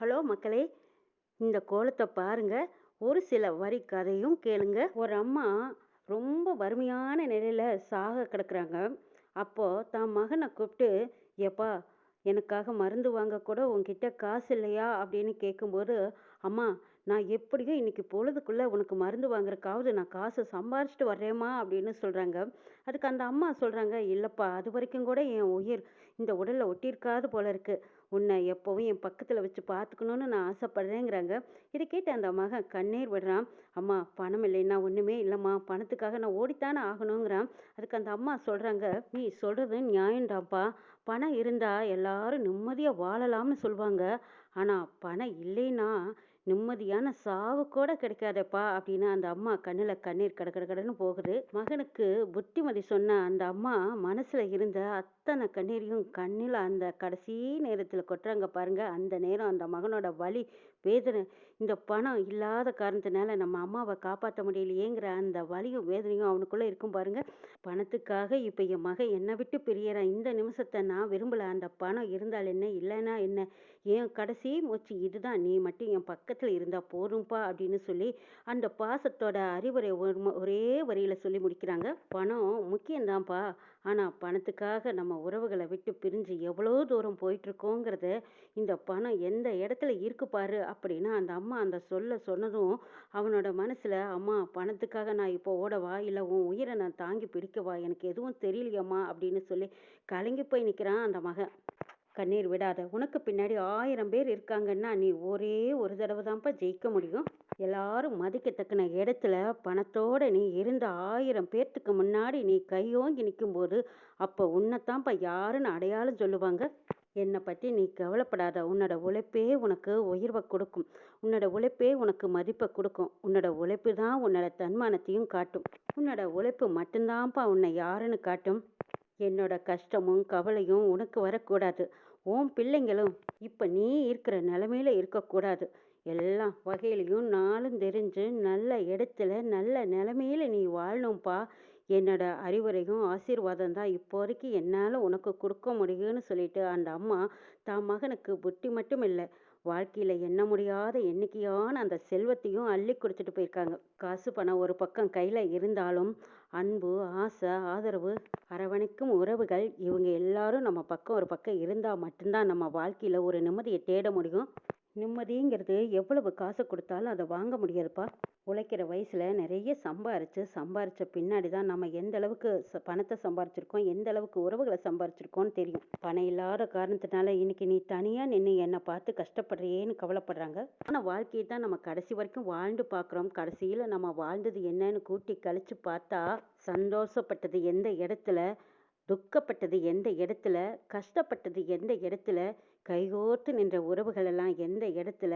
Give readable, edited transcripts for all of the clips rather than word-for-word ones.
Hello மக்களே! இந்த கோலத்த பாருங்க. ஒரு சில வரி கதையும் கேளுங்க. ஒரு அம்மா ரொம்ப வறுமையான நிலையில சாக கிடக்குறாங்க. அப்போ தான் மகன கூப்பிட்டு, "ஏப்பா, எனக்காக மருந்து வாங்க கூட உன்கிட்ட காசு இல்லையா?" அப்படின்னு கேட்கும்போது, "அம்மா, நான் எப்படியும் இன்னைக்கு பொழுதுக்குள்ள உனக்கு மருந்து வாங்குறதுக்காவது நான் காசு சம்பாரிச்சுட்டு வர்றேம்மா" அப்படின்னு சொல்றாங்க. அதுக்கு அந்த அம்மா சொல்றாங்க, "இல்லப்பா, அதுவரைக்கும் கூட என் உயிர் இந்த உடல்ல ஒட்டியிருக்காது போல இருக்கு. உன்னை எப்பவும் என் பக்கத்துல வச்சு பார்த்துக்கணும்னு நான் ஆசைப்படுறேங்கிறாங்க." இதை கேட்டு அந்த மகன் கண்ணீர் விடுறான். "அம்மா, பணம் இல்லைன்னா ஒண்ணுமே இல்லைம்மா, பணத்துக்காக நான் ஓடித்தானே ஆகணுங்கிறான்." அதுக்கு அந்த அம்மா சொல்றாங்க, "நீ சொல்றது நியாயம்தான்ப்பா. பணம் இருந்தா எல்லாரும் நிம்மதியா வாழலாம்னு சொல்லுவாங்க. ஆனா பணம் இல்லைன்னா நிம்மதியான சாவு கூட கிடைக்காதேப்பா." அப்படின்னு அந்த அம்மா கண்ணுல கண்ணீர் கட கட கடன்னு போகுது. மகனுக்கு புத்திமதி சொன்ன அந்த அம்மா மனசுல இருந்த அத்தனை கண்ணீரையும் கண்ணில் அந்த கடைசி நேரத்துல கொட்டுறாங்க பாருங்க. அந்த நேரம் அந்த மகனோட வலி, வேதனை, இந்த பணம் இல்லாத காரணத்தினால நம்ம அம்மாவை காப்பாற்ற முடியலையேங்கிற அந்த வலியும் வேதனையும் அவனுக்குள்ள இருக்கும் பாருங்க. பணத்துக்காக இப்ப என் மகன் என்னை விட்டு பிரியறான். இந்த நிமிஷத்தை நான் விரும்பல. அந்த பணம் இருந்தால் என்ன, இல்லைன்னா என்ன, என் கடைசி மூச்சு இதுதான். நீ மட்டும் என் பக்கத்துல இருந்தா போதும்பா அப்படின்னு சொல்லி அந்த பாசத்தோட அறிவுரை ஒரே வரியில சொல்லி முடிக்கிறாங்க. பணம் முக்கியம்தான்ப்பா. ஆனா பணத்துக்காக நம்ம உறவுகளை விட்டு பிரிஞ்சு எவ்வளோ தூரம் போயிட்டு இருக்கோங்கிறத இந்த பணம் எந்த இடத்துல இருக்கு பாரு அப்படின்னு அந்த அம்மா அந்த சொல்ல சொன்னதும் அவனோட மனசுல, "அம்மா, பணத்துக்காக நான் இப்போ ஓடவா, இல்லை உன் உயிரை நான் தாங்கி பிடிக்கவா, எனக்கு எதுவும் தெரியலையம்மா" அப்படின்னு சொல்லி கலங்கி போய் நிற்கிறான் அந்த மகன். "கண்ணீர் விடாத. உனக்கு பின்னாடி 1000 பேர் இருக்காங்கன்னா நீ ஒரே ஒரு தடவை தான்ப்பா ஜெயிக்க முடியும். எல்லாரும் மதிக்கத்தக்கன இடத்துல பணத்தோட நீ இருந்த 1000 பேர்த்துக்கு முன்னாடி நீ கையோங்கி நிற்கும்போது அப்போ உன்னைத்தான்ப்பா யாருன்னு அடையாளம் சொல்லுவாங்க. என்னை பற்றி நீ கவலைப்படாத. உன்னோட உழைப்பே உனக்கு உயர்வை கொடுக்கும். உன்னோட உழைப்பே உனக்கு மதிப்பை கொடுக்கும். உன்னோட உழைப்பு தான் உன்னோட தன்மானத்தையும் காட்டும். உன்னோட உழைப்பு மட்டும்தான்ப்பா உன்னை யாருன்னு காட்டும். என்னோட கஷ்டமும் கவலையும் உனக்கு வரக்கூடாது. உன் பிள்ளைங்களும் இப்போ நீ இருக்கிற நிலமையில இருக்கக்கூடாது. எல்லா வகையிலையும் நாளும் தெரிஞ்சு நல்ல இடத்துல நல்ல நிலமையில நீ வாழணும்ப்பா. என்னோட அறிவுரையும் ஆசீர்வாதம் தான் இப்போதைக்கு என்னால் உனக்கு கொடுக்க முடியும்னு சொல்லிட்டு அந்த அம்மா தான் மகனுக்கு புத்தி மட்டும் இல்லை, வாழ்க்கையில் எண்ண முடியாத எண்ணிக்கையான அந்த செல்வத்தையும் அள்ளி கொடுத்துட்டு போயிருக்காங்க. காசு பணம் ஒரு பக்கம் கையில் இருந்தாலும் அன்பு, ஆசை, ஆதரவு, அரவணைக்கும் உறவுகள், இவங்க எல்லாரும் நம்ம பக்கம் ஒரு பக்கம் இருந்தால் மட்டும்தான் நம்ம வாழ்க்கையில் ஒரு நிம்மதியை தேட முடியும். நிம்மதிங்கிறது எவ்வளவு காசு கொடுத்தாலும் அதை வாங்க முடியாதுப்பா. உழைக்கிற வயசுல நிறைய சம்பாரிச்ச பின்னாடி தான் நம்ம எந்த அளவுக்கு பணத்தை சம்பாரிச்சிருக்கோம், எந்த அளவுக்கு உறவுகளை சம்பாரிச்சிருக்கோம்னு தெரியும். பணம் இல்லாத காரணத்தினால இன்னைக்கு நீ தனியா நின்று என்னை பார்த்து கஷ்டப்படுறியேன்னு கவலைப்படுறாங்க. ஆனா வாழ்க்கையை தான் நம்ம கடைசி வரைக்கும் வாழ்ந்து பார்க்குறோம். கடைசியில நம்ம வாழ்ந்தது என்னன்னு கூட்டி கழிச்சு பார்த்தா, சந்தோஷப்பட்டது எந்த இடத்துல, துக்கப்பட்டது எந்த இடத்துல, கஷ்டப்பட்டது எந்த இடத்துல, கைகோர்த்து நின்ற உறவுகள் எல்லாம் எந்த இடத்துல,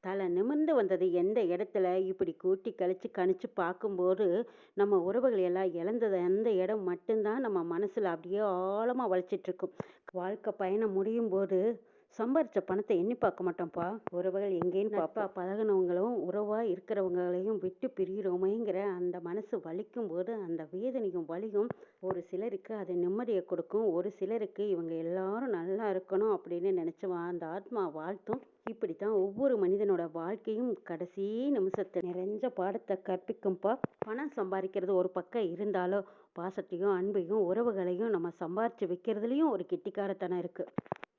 தலை நிமிர்ந்து வந்தது எந்த இடத்துல, இப்படி கூட்டி கழிச்சு கணிச்சு பார்க்கும்போது நம்ம உறவுகள் எல்லாம் இழந்தது அந்த இடம் மட்டும்தான் நம்ம மனசுல அப்படியே ஆழமா வலிச்சிட்டு இருக்கும். வாழ்க்கை பயணம் முடியும் போது சம்பாரிச்ச பணத்தை எண்ணி பார்க்க மாட்டோம்ப்பா. உறவுகள் எங்கேன்னு பாப்பா. பழகினவங்களும் உறவா இருக்கிறவங்களையும் விட்டு பிரிகிறோமேங்கிற அந்த மனசு வலிக்கும் போது அந்த வேதனையும் வலியும் ஒரு சிலருக்கு அது நிம்மதியை கொடுக்கும். ஒரு சிலருக்கு இவங்க எல்லாரும் நல்லா இருக்கணும் அப்படின்னு நினைச்சவன் அந்த ஆத்மா வாழ்த்தும். இப்படித்தான் ஒவ்வொரு மனிதனோட வாழ்க்கையும் கடைசி நிமிஷத்தை நிறைஞ்ச பாடத்தை கற்பிக்கும்பா. பணம் சம்பாதிக்கிறது ஒரு பக்கம் இருந்தாலும் பாசத்தையும் அன்பையும் உறவுகளையும் நம்ம சம்பாரிச்சு வைக்கிறதுலையும் ஒரு கெட்டிக்காரத்தனம் இருக்கு.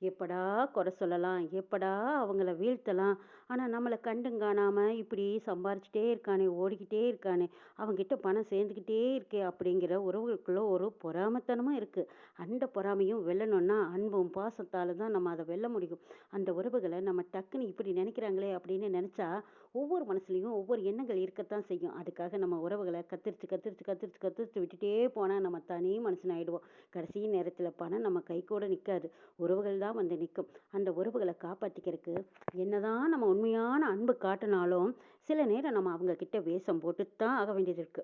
எப்படா குறை சொல்லலாம், எப்படா அவங்கள வீழ்த்தலாம், ஆனால் நம்மளை கண்டும் காணாமல் இப்படி சம்பாரிச்சிட்டே இருக்கானே, ஓடிக்கிட்டே இருக்கானே, அவங்ககிட்ட பணம் சேர்ந்துக்கிட்டே இருக்கே அப்படிங்கிற உறவுகளுக்குள்ள ஒரு பொறாமத்தனமும் இருக்குது. அந்த பொறாமையும் வெல்லணும்னா அன்பும் பாசத்தால் தான் நம்ம அதை வெல்ல முடியும். அந்த உறவுகளை நம்ம டக்குன்னு இப்படி நினைக்கிறாங்களே அப்படின்னு நினச்சா ஒவ்வொரு மனசுலையும் ஒவ்வொரு எண்ணங்கள் இருக்கத்தான் செய்யும். அதுக்காக நம்ம உறவுகளை கத்திரிச்சு கத்திரிச்சு கத்திரிச்சு கத்திரிச்சு விட்டுட்டே போனால் நம்ம தனி மனுஷன் ஆகிடுவோம். கடைசி நேரத்தில் பணம் நம்ம கை கூட நிற்காது, உறவுகள் தான் வந்து நிற்கும். அந்த உறவுகளை காப்பாற்றிக்கிறதுக்கு என்னதான் நம்ம உண்மையான அன்பு காட்டினாலும் சில நேரம் நம்ம அவங்க கிட்ட வேஷம் போட்டு தான் ஆக வேண்டியது இருக்கு.